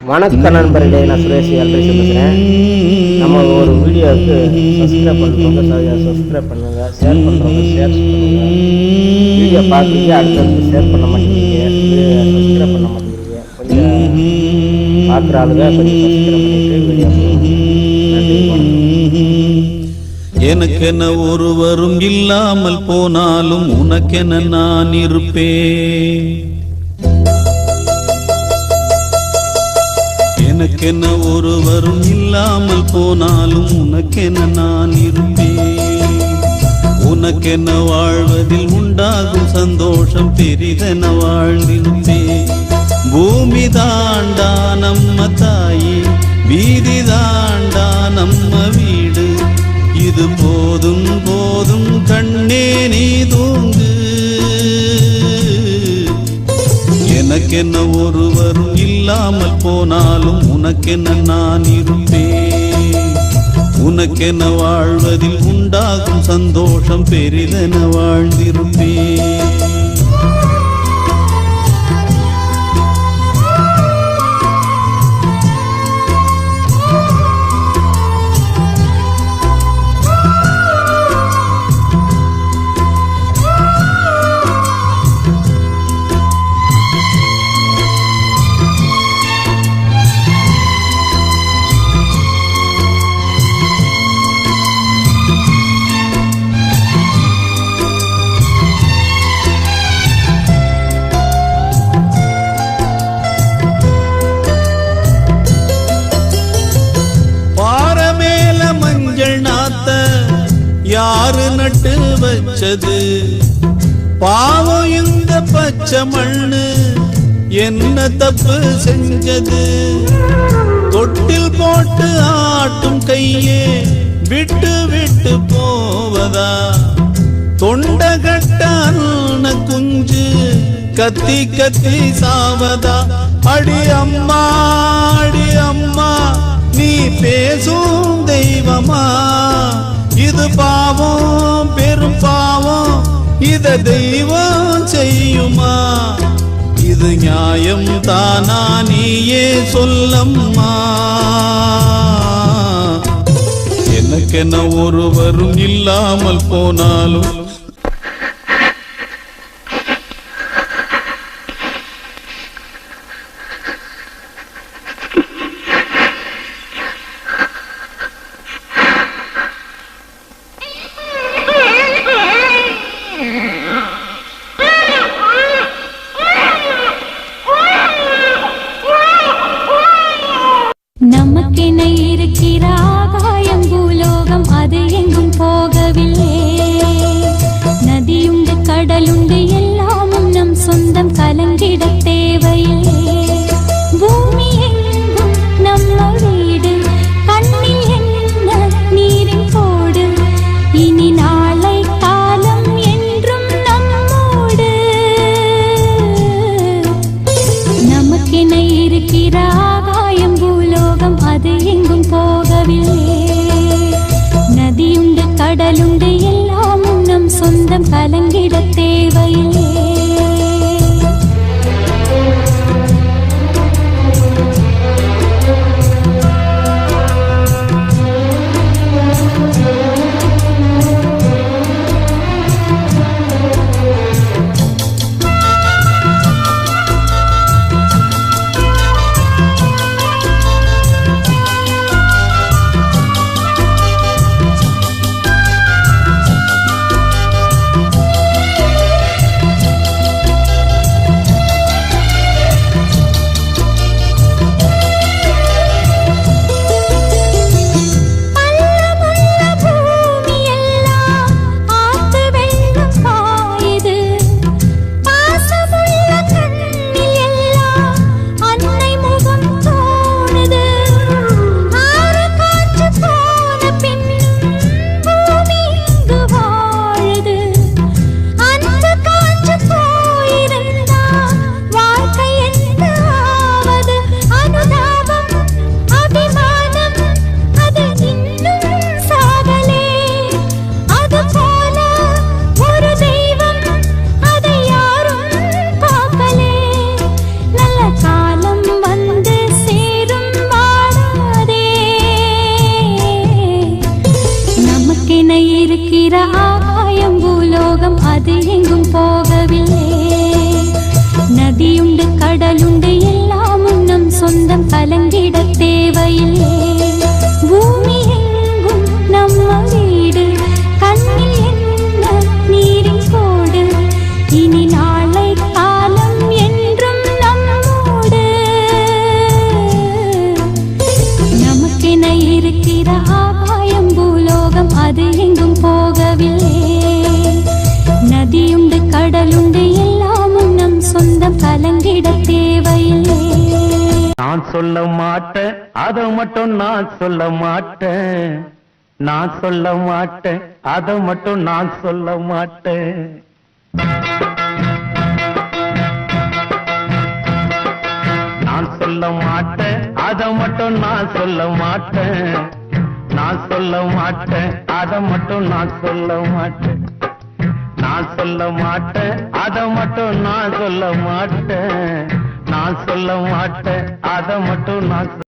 வணக்க நண்பர்களே, நான் சுரேஷ் எல்பிசி பேசுகிறேன். நம்ம ஒரு வீடியோவுக்கு சப்ஸ்கிரைப் பண்ணுறவங்க சப்ஸ்கிரைப் பண்ணுங்கள், ஷேர் பண்ணுறவங்க ஷேர் பண்ணுங்கள். வீடியோ பார்க்குறீங்க, அடுத்தடுத்து ஷேர் பண்ண மாட்டேங்கிறீங்க, சப்ஸ்கிரைப் பண்ண மாட்டேங்கிறீங்க. கொஞ்சம் பார்க்குற ஆளுங்க கொஞ்சம் சப்ஸ்கிரைப் பண்ணிட்டு வீடியோ நன்றி, வணக்கம். எனக்கென ஒருவரும் இல்லாமல் போனாலும் உனக்கென நான் இருப்பேன். எனக்கென ஒருவரும் இல்லாமல் போனாலும் உனக்கென நான் இருப்பேன். உனக்கென வாழ்வதில் உண்டாகும் சந்தோஷம் பெரிதென வாழ்ந்திருப்பேன். பூமி தாண்டா நம்ம தாயி, வீதி தாண்டா நம்ம வீடு. இது போதும் போதும் கண்ணே நீ தூங்கு. எனக்கென்ன ஒருவரும் இல்லாமல் போனாலும் உனக்கென்ன நான் இருப்பேன். உனக்கென்ன வாழ்வதில் உண்டாகும் சந்தோஷம் பெரிதென வாழ்ந்திருப்பேன். யாரு நட்டு வச்சது பாவம் இந்த பச்சை மண்ணு, என்ன தப்பு செஞ்சது? தொட்டில் போட்டு ஆட்டும் கையே விட்டு விட்டு போவதா? தொண்டகட்ட குஞ்சு கத்தி கத்தி சாவதா? அடி அம்மா அடி அம்மா, நீ பேசும் தெய்வமா? இது பாவம் பெரும் பாவம், இத தெய்வம் செய்யுமா? இது நியாயம் தானா, நீயே சொல்லம்மா. எனக்கென ஒருவரும் இல்லாமல் போனாலும் நமக்கென இருக்கிற ஆகாயம் பூலோகம், அது எங்கும் போகவில்லை. நதியுண்டு கடலுண்டு எல்லாமும் நம் சொந்தம், கலங்கிட தேவையில்லை. பூமி எங்கும் நம்ம வீடு, கண்ணில் என்ன நீரின் கோடு. இனி நாளை காலம் என்றும் நம்மோடு. நமக்கென இருக்கிற ஆகாயம் பூலோகம், அது எங்கும் போகவில்லை. நதியுண்டு கடலுண்டு எல்லாம் இருக்கிற ஆகாயம் பூலோகம் அது எங்கும் போகவில்லை. நதியுண்டு கடலுண்டு எல்லாமும் நம் சொந்தம் கலங்கிட தேவையில்லை. பூமி எங்கும் நம்ம வீடு, கண்ணில் என்ன நீரின் கோடு, இனி நாளை காலம் என்றும் நம்மோடு. நமக்கென இருக்கிற ஆகாயம் பூலோகம் அது எங்கும் போகவில்லை. நதியுண்டு கடலுண்டு எல்லாமும் நம் சொந்தம் கலங்கிட தேவையில்லை. நான் சொல்ல மாட்டேன், அதை மட்டும் நான் சொல்ல மாட்டேன். நான் சொல்ல மாட்டேன், அதை மட்டும் நான் சொல்ல மாட்டேன். நான் சொல்ல மாட்டேன், அதை மட்டும் நான் சொல்ல மாட்டேன். நான் சொல்ல மாட்டேன், அதை மட்டும் நான் சொல்ல மாட்டேன். நான் சொல்ல மாட்டேன், அதை மட்டும் நான் சொல்ல மாட்டேன். நான் சொல்ல மாட்டேன், அதை மட்டும் நான்